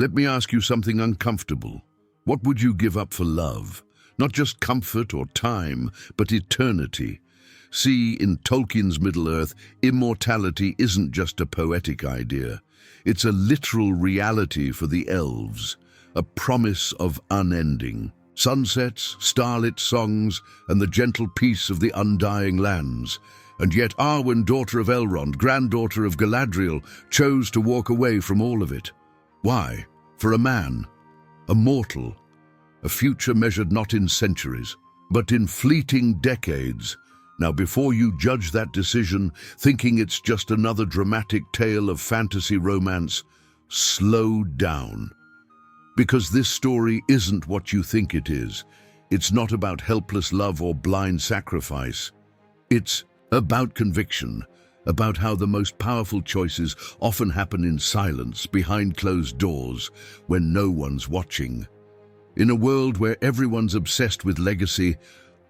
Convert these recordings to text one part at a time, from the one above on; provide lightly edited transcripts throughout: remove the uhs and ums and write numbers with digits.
Let me ask you something uncomfortable. What would you give up for love? Not just comfort or time, but eternity. See, in Tolkien's Middle-earth, immortality isn't just a poetic idea. It's a literal reality for the elves, a promise of unending. Sunsets, starlit songs, and the gentle peace of the undying lands. And yet Arwen, daughter of Elrond, granddaughter of Galadriel, chose to walk away from all of it. Why? For a man, a mortal, a future measured not in centuries, but in fleeting decades. Now, before you judge that decision, thinking it's just another dramatic tale of fantasy romance, slow down. Because this story isn't what you think it is. It's not about helpless love or blind sacrifice. It's about conviction, about how the most powerful choices often happen in silence, behind closed doors, when no one's watching. In a world where everyone's obsessed with legacy,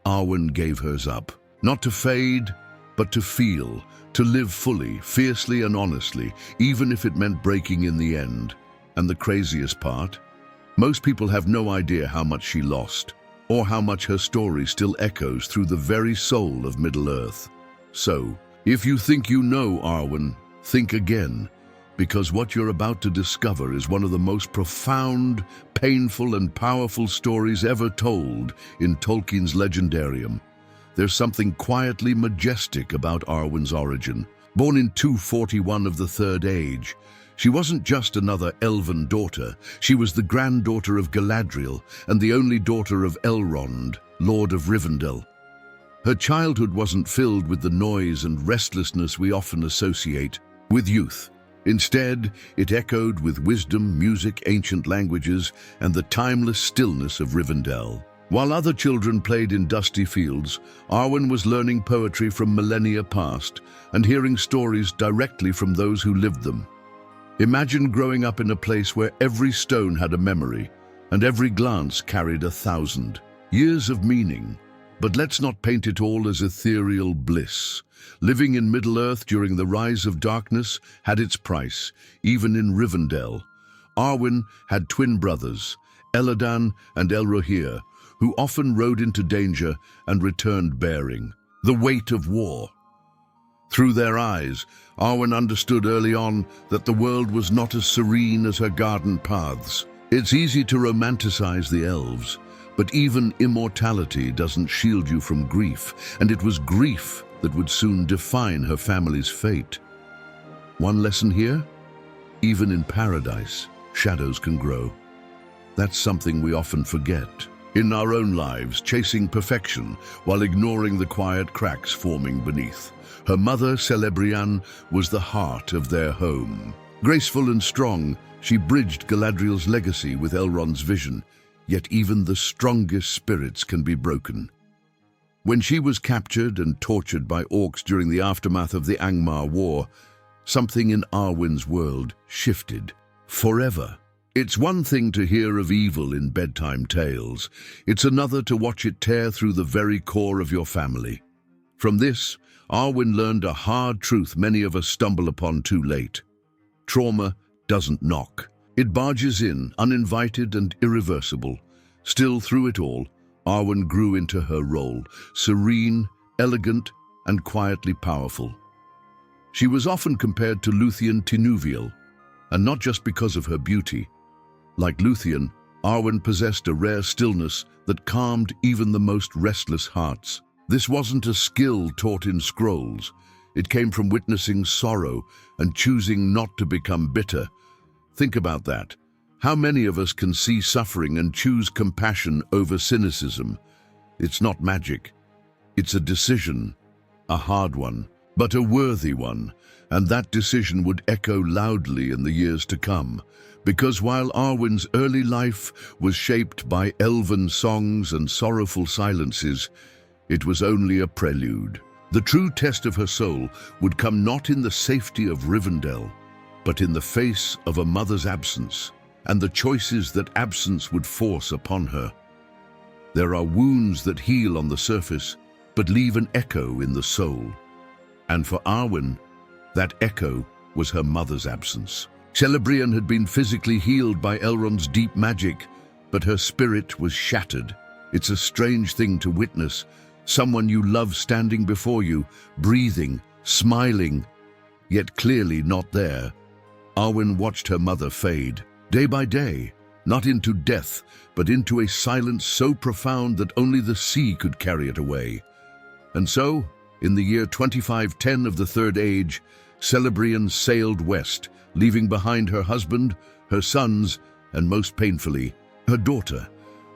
Arwen gave hers up. Not to fade, but to feel, to live fully, fiercely and honestly, even if it meant breaking in the end. And the craziest part? Most people have no idea how much she lost, or how much her story still echoes through the very soul of Middle-earth. So, if you think you know Arwen, think again, because what you're about to discover is one of the most profound, painful and powerful stories ever told in Tolkien's legendarium. There's something quietly majestic about Arwen's origin. Born in 241 of the Third Age, she wasn't just another elven daughter. She was the granddaughter of Galadriel and the only daughter of Elrond, Lord of Rivendell. Her childhood wasn't filled with the noise and restlessness we often associate with youth. Instead, it echoed with wisdom, music, ancient languages, and the timeless stillness of Rivendell. While other children played in dusty fields, Arwen was learning poetry from millennia past and hearing stories directly from those who lived them. Imagine growing up in a place where every stone had a memory and every glance carried 1,000 years of meaning. But let's not paint it all as ethereal bliss. Living in Middle-earth during the rise of darkness had its price, even in Rivendell. Arwen had twin brothers, Elladan and Elrohir, who often rode into danger and returned bearing the weight of war. Through their eyes, Arwen understood early on that the world was not as serene as her garden paths. It's easy to romanticize the elves, but even immortality doesn't shield you from grief, and it was grief that would soon define her family's fate. One lesson here? Even in paradise, shadows can grow. That's something we often forget. In our own lives, chasing perfection while ignoring the quiet cracks forming beneath. Her mother, Celebrian, was the heart of their home. Graceful and strong, she bridged Galadriel's legacy with Elrond's vision, yet even the strongest spirits can be broken. When she was captured and tortured by orcs during the aftermath of the Angmar War, something in Arwen's world shifted forever. It's one thing to hear of evil in bedtime tales. It's another to watch it tear through the very core of your family. From this, Arwen learned a hard truth many of us stumble upon too late. Trauma doesn't knock. It barges in, uninvited and irreversible. Still, through it all, Arwen grew into her role, serene, elegant, and quietly powerful. She was often compared to Luthien Tinuviel, and not just because of her beauty. Like Luthien, Arwen possessed a rare stillness that calmed even the most restless hearts. This wasn't a skill taught in scrolls. It came from witnessing sorrow and choosing not to become bitter. Think about that. How many of us can see suffering and choose compassion over cynicism? It's not magic. It's a decision, a hard one, but a worthy one, and that decision would echo loudly in the years to come. Because while Arwen's early life was shaped by elven songs and sorrowful silences, it was only a prelude. The true test of her soul would come not in the safety of Rivendell, but in the face of a mother's absence, and the choices that absence would force upon her. There are wounds that heal on the surface, but leave an echo in the soul. And for Arwen, that echo was her mother's absence. Celebrian had been physically healed by Elrond's deep magic, but her spirit was shattered. It's a strange thing to witness. Someone you love standing before you, breathing, smiling, yet clearly not there. Arwen watched her mother fade, day by day, not into death, but into a silence so profound that only the sea could carry it away. And so, in the year 2510 of the Third Age, Celebrian sailed west, leaving behind her husband, her sons, and most painfully, her daughter.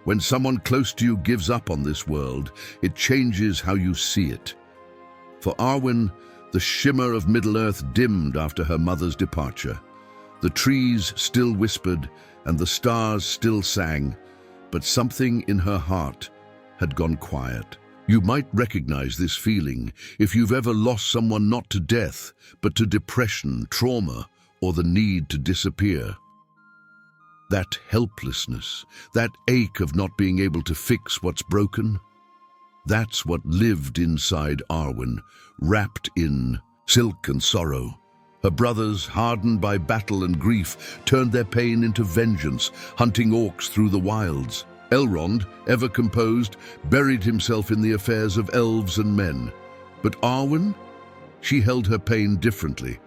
When someone close to you gives up on this world, it changes how you see it. For Arwen, the shimmer of Middle-earth dimmed after her mother's departure. The trees still whispered, and the stars still sang, but something in her heart had gone quiet. You might recognize this feeling if you've ever lost someone not to death, but to depression, trauma, or the need to disappear. That helplessness, that ache of not being able to fix what's broken, that's what lived inside Arwen, wrapped in silk and sorrow. Her brothers, hardened by battle and grief, turned their pain into vengeance, hunting orcs through the wilds. Elrond, ever composed, buried himself in the affairs of elves and men. But Arwen? She held her pain differently.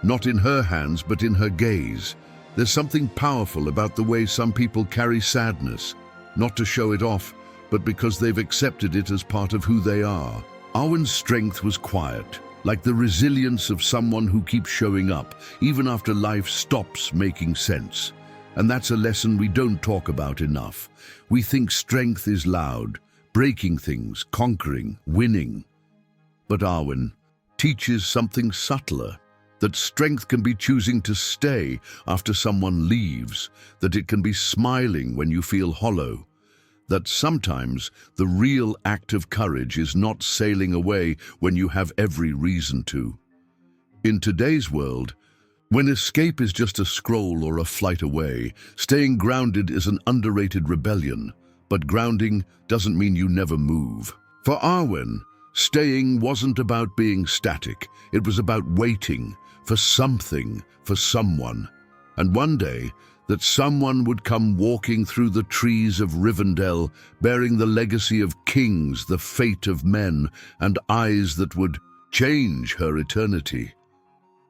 Not in her hands, but in her gaze. There's something powerful about the way some people carry sadness, not to show it off, but because they've accepted it as part of who they are. Arwen's strength was quiet, like the resilience of someone who keeps showing up, even after life stops making sense. And that's a lesson we don't talk about enough. We think strength is loud, breaking things, conquering, winning. But Arwen teaches something subtler, that strength can be choosing to stay after someone leaves, that it can be smiling when you feel hollow, that sometimes the real act of courage is not sailing away when you have every reason to. In today's world, when escape is just a scroll or a flight away, staying grounded is an underrated rebellion, but grounding doesn't mean you never move. For Arwen, staying wasn't about being static, it was about waiting for something, for someone. And one day, that someone would come walking through the trees of Rivendell, bearing the legacy of kings, the fate of men, and eyes that would change her eternity.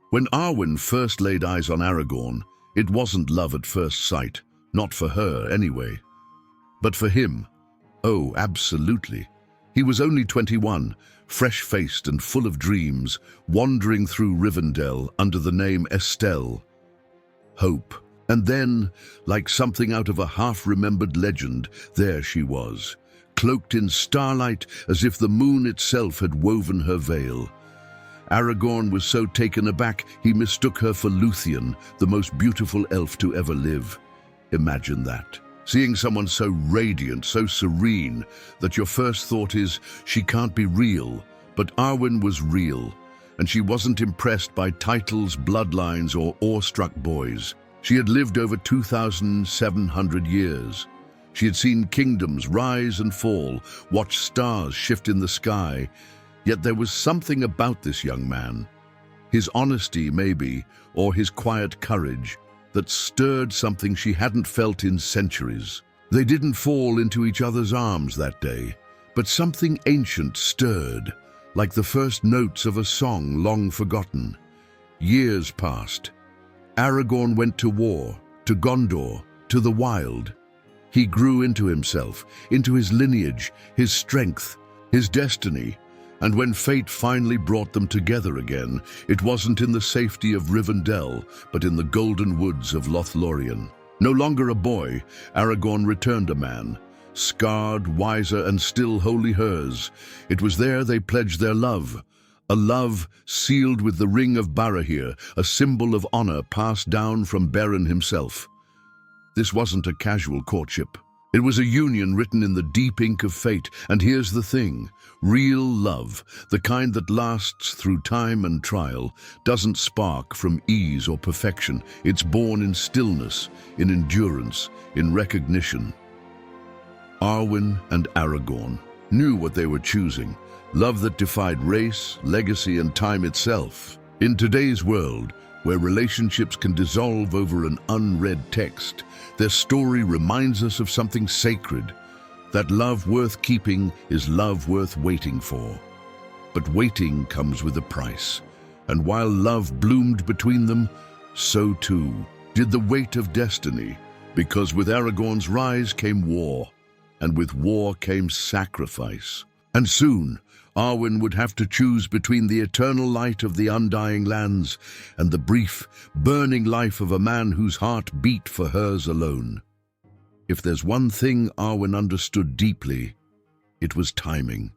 When Arwen first laid eyes on Aragorn, it wasn't love at first sight, not for her anyway. But for him, oh, absolutely. He was only 21, fresh-faced and full of dreams, wandering through Rivendell under the name Estelle. Hope. And then, like something out of a half-remembered legend, there she was, cloaked in starlight as if the moon itself had woven her veil. Aragorn was so taken aback he mistook her for Luthien, the most beautiful elf to ever live. Imagine that. Seeing someone so radiant, so serene, that your first thought is, she can't be real. But Arwen was real, and she wasn't impressed by titles, bloodlines, or awestruck boys. She had lived over 2,700 years. She had seen kingdoms rise and fall, watched stars shift in the sky. Yet there was something about this young man, his honesty maybe, or his quiet courage, that stirred something she hadn't felt in centuries. They didn't fall into each other's arms that day, but something ancient stirred, like the first notes of a song long forgotten. Years passed. Aragorn went to war, to Gondor, to the wild. He grew into himself, into his lineage, his strength, his destiny. And when fate finally brought them together again, it wasn't in the safety of Rivendell, but in the golden woods of Lothlorien. No longer a boy, Aragorn returned a man, scarred, wiser, and still wholly hers. It was there they pledged their love, a love sealed with the ring of Barahir, a symbol of honor passed down from Beren himself. This wasn't a casual courtship. It was a union written in the deep ink of fate, and here's the thing. Real love, the kind that lasts through time and trial, doesn't spark from ease or perfection. It's born in stillness, in endurance, in recognition. Arwen and Aragorn knew what they were choosing, love that defied race, legacy, and time itself. In today's world, where relationships can dissolve over an unread text. Their story reminds us of something sacred, that love worth keeping is love worth waiting for. But waiting comes with a price, and while love bloomed between them, so too did the weight of destiny, because with Aragorn's rise came war, and with war came sacrifice. And soon, Arwen would have to choose between the eternal light of the undying lands and the brief, burning life of a man whose heart beat for hers alone. If there's one thing Arwen understood deeply, it was timing.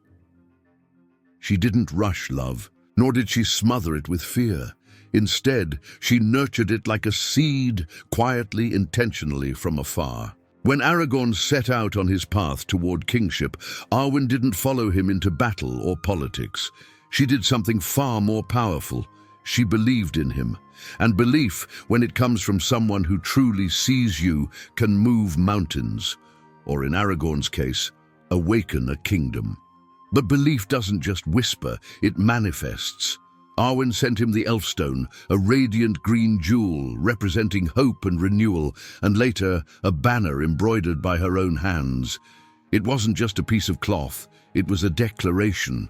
She didn't rush love, nor did she smother it with fear. Instead, she nurtured it like a seed, quietly, intentionally from afar. When Aragorn set out on his path toward kingship, Arwen didn't follow him into battle or politics. She did something far more powerful. She believed in him. And belief, when it comes from someone who truly sees you, can move mountains, or in Aragorn's case, awaken a kingdom. But belief doesn't just whisper, it manifests. Arwen sent him the Elfstone, a radiant green jewel representing hope and renewal, and later a banner embroidered by her own hands. It wasn't just a piece of cloth, it was a declaration,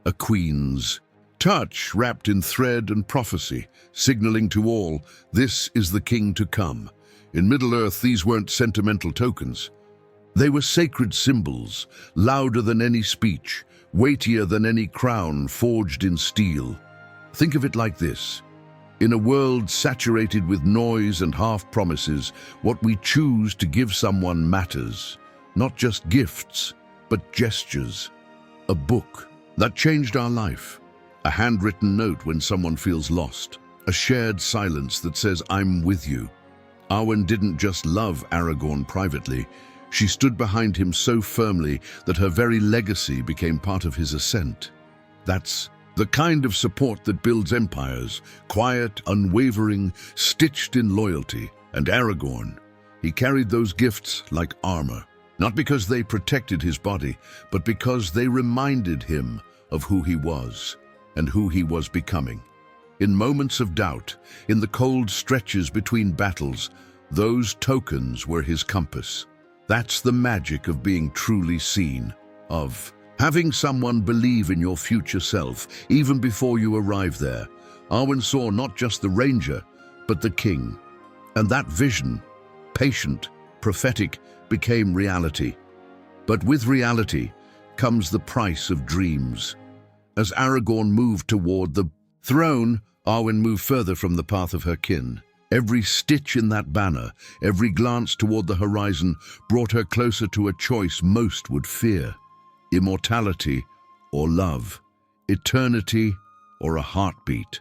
a queen's touch wrapped in thread and prophecy, signaling to all, this is the king to come. In Middle-earth, these weren't sentimental tokens. They were sacred symbols, louder than any speech, weightier than any crown forged in steel. Think of it like this. In a world saturated with noise and half-promises, what we choose to give someone matters. Not just gifts, but gestures. A book that changed our life. A handwritten note when someone feels lost. A shared silence that says, I'm with you. Arwen didn't just love Aragorn privately. She stood behind him so firmly that her very legacy became part of his ascent. That's the kind of support that builds empires, quiet, unwavering, stitched in loyalty. And Aragorn, he carried those gifts like armor, not because they protected his body, but because they reminded him of who he was and who he was becoming. In moments of doubt, in the cold stretches between battles, those tokens were his compass. That's the magic of being truly seen, of having someone believe in your future self, even before you arrive there. Arwen saw not just the ranger, but the king. And that vision, patient, prophetic, became reality. But with reality comes the price of dreams. As Aragorn moved toward the throne, Arwen moved further from the path of her kin. Every stitch in that banner, every glance toward the horizon brought her closer to a choice most would fear. Immortality or love, eternity or a heartbeat.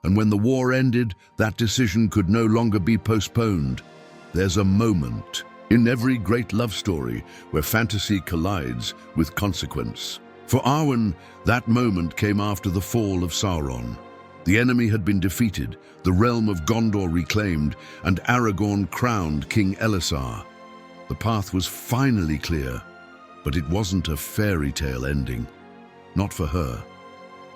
And when the war ended, that decision could no longer be postponed. There's a moment in every great love story where fantasy collides with consequence. For Arwen, that moment came after the fall of Sauron. The enemy had been defeated, the realm of Gondor reclaimed, and Aragorn crowned King Elessar. The path was finally clear. But it wasn't a fairy tale ending. Not for her.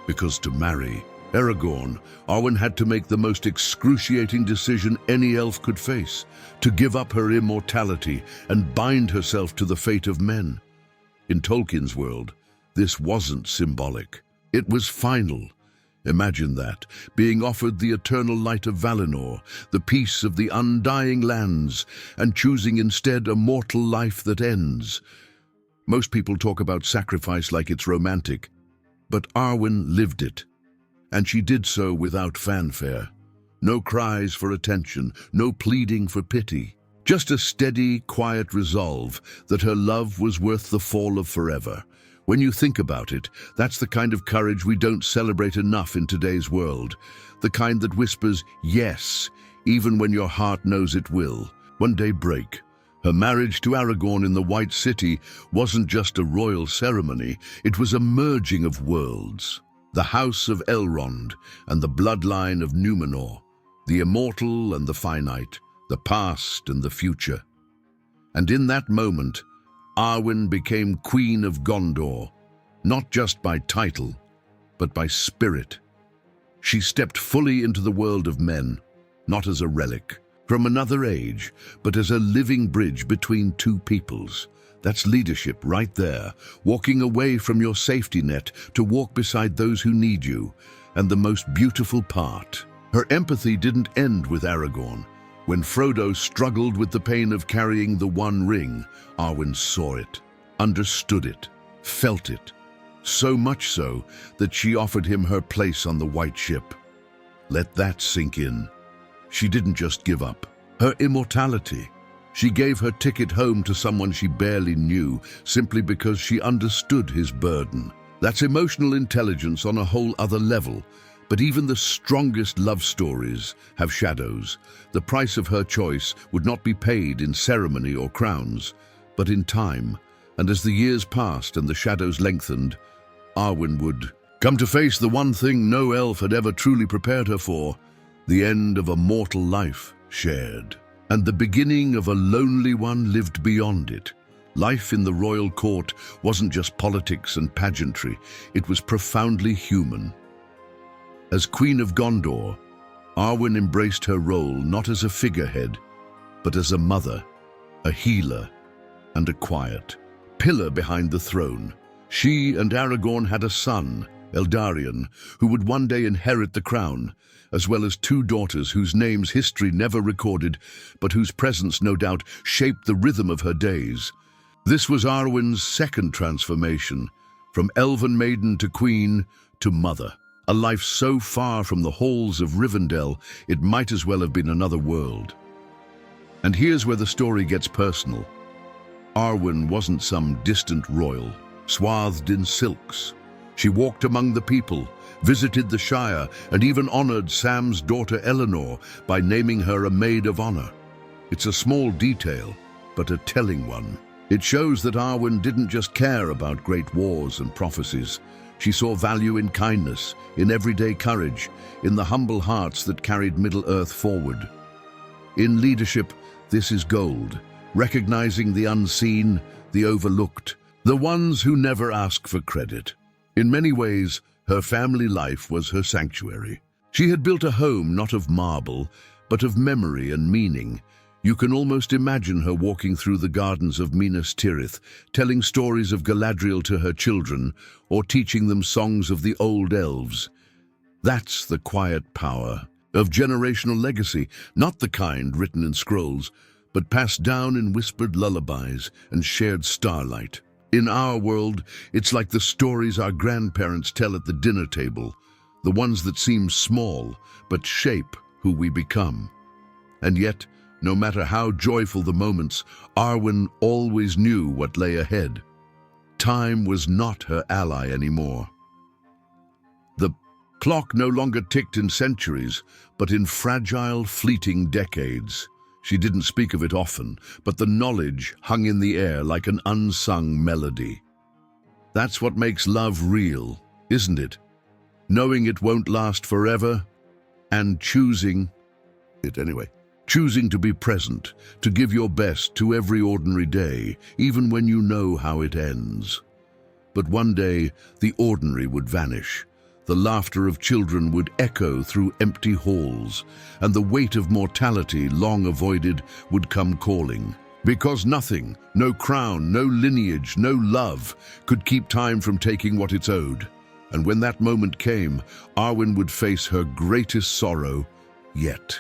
Because to marry Aragorn, Arwen had to make the most excruciating decision any elf could face, to give up her immortality and bind herself to the fate of men. In Tolkien's world, this wasn't symbolic. It was final. Imagine that, being offered the eternal light of Valinor, the peace of the undying lands, and choosing instead a mortal life that ends. Most people talk about sacrifice like it's romantic, but Arwen lived it, and she did so without fanfare. No cries for attention, no pleading for pity, just a steady, quiet resolve that her love was worth the fall of forever. When you think about it, that's the kind of courage we don't celebrate enough in today's world, the kind that whispers, yes, even when your heart knows it will one day break. Her marriage to Aragorn in the White City wasn't just a royal ceremony, it was a merging of worlds. The house of Elrond and the bloodline of Númenor, the immortal and the finite, the past and the future. And in that moment, Arwen became Queen of Gondor, not just by title, but by spirit. She stepped fully into the world of men, not as a relic from another age, but as a living bridge between two peoples. That's leadership right there, walking away from your safety net to walk beside those who need you. And the most beautiful part, her empathy didn't end with Aragorn. When Frodo struggled with the pain of carrying the One Ring, Arwen saw it, understood it, felt it. So much so that she offered him her place on the White Ship. Let that sink in. She didn't just give up her immortality. She gave her ticket home to someone she barely knew, simply because she understood his burden. That's emotional intelligence on a whole other level. But even the strongest love stories have shadows. The price of her choice would not be paid in ceremony or crowns, but in time. And as the years passed and the shadows lengthened, Arwen would come to face the one thing no elf had ever truly prepared her for, the end of a mortal life shared. And the beginning of a lonely one lived beyond it. Life in the royal court wasn't just politics and pageantry, it was profoundly human. As Queen of Gondor, Arwen embraced her role not as a figurehead, but as a mother, a healer, and a quiet pillar behind the throne. She and Aragorn had a son, Eldarion, who would one day inherit the crown, as well as two daughters whose names history never recorded, but whose presence no doubt shaped the rhythm of her days. This was Arwen's second transformation, from elven maiden to queen to mother. A life so far from the halls of Rivendell, it might as well have been another world. And here's where the story gets personal. Arwen wasn't some distant royal, swathed in silks. She walked among the people, visited the Shire, and even honored Sam's daughter Eleanor by naming her a maid of honor. It's a small detail, but a telling one. It shows that Arwen didn't just care about great wars and prophecies. She saw value in kindness, in everyday courage, in the humble hearts that carried Middle-earth forward. In leadership, this is gold, recognizing the unseen, the overlooked, the ones who never ask for credit. In many ways, her family life was her sanctuary. She had built a home not of marble, but of memory and meaning. You can almost imagine her walking through the gardens of Minas Tirith, telling stories of Galadriel to her children, or teaching them songs of the old elves. That's the quiet power of generational legacy, not the kind written in scrolls, but passed down in whispered lullabies and shared starlight. In our world, it's like the stories our grandparents tell at the dinner table, the ones that seem small, but shape who we become. And yet, no matter how joyful the moments, Arwen always knew what lay ahead. Time was not her ally anymore. The clock no longer ticked in centuries, but in fragile, fleeting decades. She didn't speak of it often, but the knowledge hung in the air like an unsung melody. That's what makes love real, isn't it? Knowing it won't last forever, and choosing it anyway. Choosing to be present, to give your best to every ordinary day, even when you know how it ends. But one day, the ordinary would vanish. The laughter of children would echo through empty halls, and the weight of mortality long avoided would come calling. Because nothing, no crown, no lineage, no love, could keep time from taking what it's owed. And when that moment came, Arwen would face her greatest sorrow yet.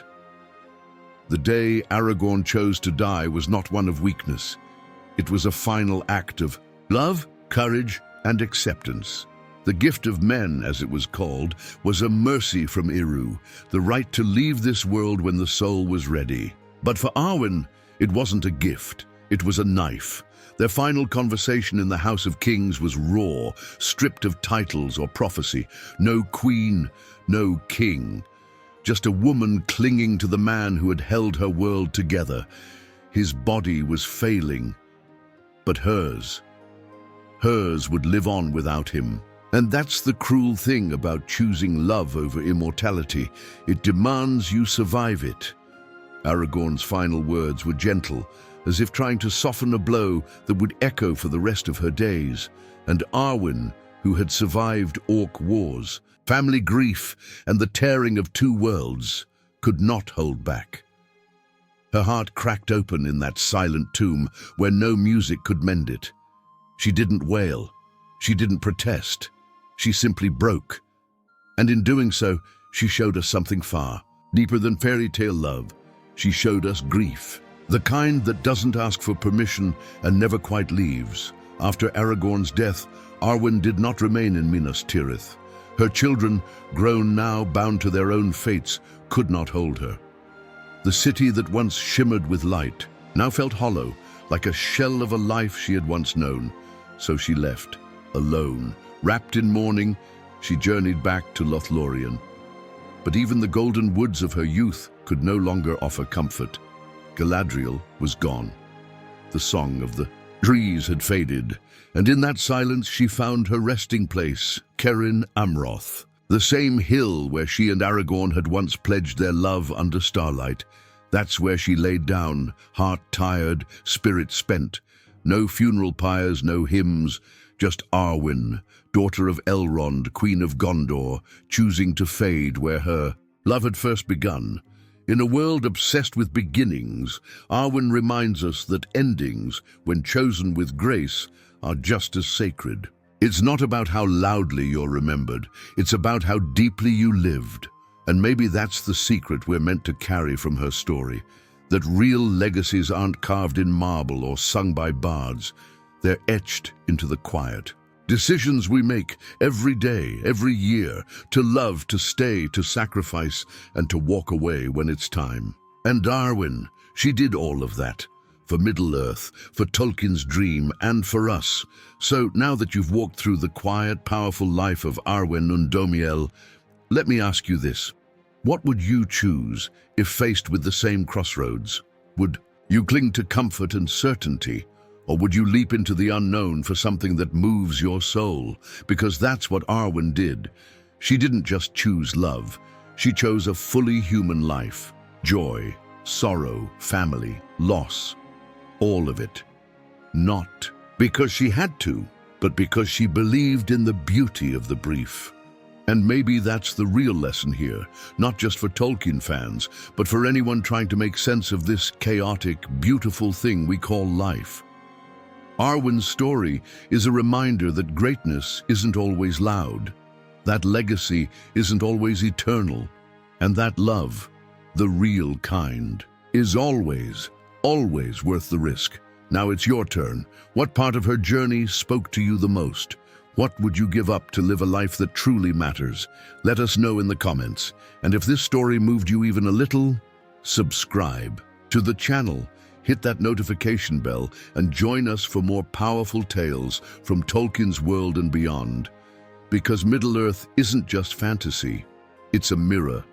The day Aragorn chose to die was not one of weakness. It was a final act of love, courage, and acceptance. The gift of men, as it was called, was a mercy from Eru, the right to leave this world when the soul was ready. But for Arwen, it wasn't a gift, it was a knife. Their final conversation in the House of Kings was raw, stripped of titles or prophecy. No queen, no king. Just a woman clinging to the man who had held her world together. His body was failing, but hers would live on without him. And that's the cruel thing about choosing love over immortality. It demands you survive it. Aragorn's final words were gentle, as if trying to soften a blow that would echo for the rest of her days. And Arwen who had survived orc wars, family grief, and the tearing of two worlds, could not hold back. Her heart cracked open in that silent tomb where no music could mend it. She didn't wail. She didn't protest. She simply broke. And in doing so, she showed us something far deeper than fairy tale love. She showed us grief, the kind that doesn't ask for permission and never quite leaves. After Aragorn's death, Arwen did not remain in Minas Tirith. Her children, grown now, bound to their own fates, could not hold her. The city that once shimmered with light now felt hollow, like a shell of a life she had once known. So she left, alone. Wrapped in mourning, she journeyed back to Lothlorien. But even the golden woods of her youth could no longer offer comfort. Galadriel was gone. The song of the trees had faded, and in that silence she found her resting place, Carin Amroth, the same hill where she and Aragorn had once pledged their love under starlight. That's where she laid down, heart tired, spirit spent. No funeral pyres, no hymns, just Arwen, daughter of Elrond, Queen of Gondor, choosing to fade where her love had first begun. In a world obsessed with beginnings, Arwen reminds us that endings, when chosen with grace, are just as sacred. It's not about how loudly you're remembered, it's about how deeply you lived. And maybe that's the secret we're meant to carry from her story, that real legacies aren't carved in marble or sung by bards. They're etched into the quiet. Decisions we make every day, every year, to love, to stay, to sacrifice, and to walk away when it's time. And Arwen, she did all of that. For Middle-earth, for Tolkien's dream, and for us. So now that you've walked through the quiet, powerful life of Arwen Undomiel, let me ask you this. What would you choose if faced with the same crossroads? Would you cling to comfort and certainty? Or would you leap into the unknown for something that moves your soul? Because that's what Arwen did. She didn't just choose love. She chose a fully human life. Joy, sorrow, family, loss. All of it. Not because she had to, but because she believed in the beauty of the brief. And maybe that's the real lesson here, not just for Tolkien fans, but for anyone trying to make sense of this chaotic, beautiful thing we call life. Arwen's story is a reminder that greatness isn't always loud, that legacy isn't always eternal, and that love, the real kind, is always worth the risk. Now it's your turn. What part of her journey spoke to you the most? What would you give up to live a life that truly matters? Let us know in the comments. And if this story moved you even a little, subscribe to the channel. Hit that notification bell and join us for more powerful tales from Tolkien's world and beyond. Because Middle-earth isn't just fantasy, it's a mirror.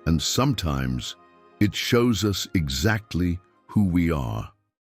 And sometimes it shows us exactly who we are.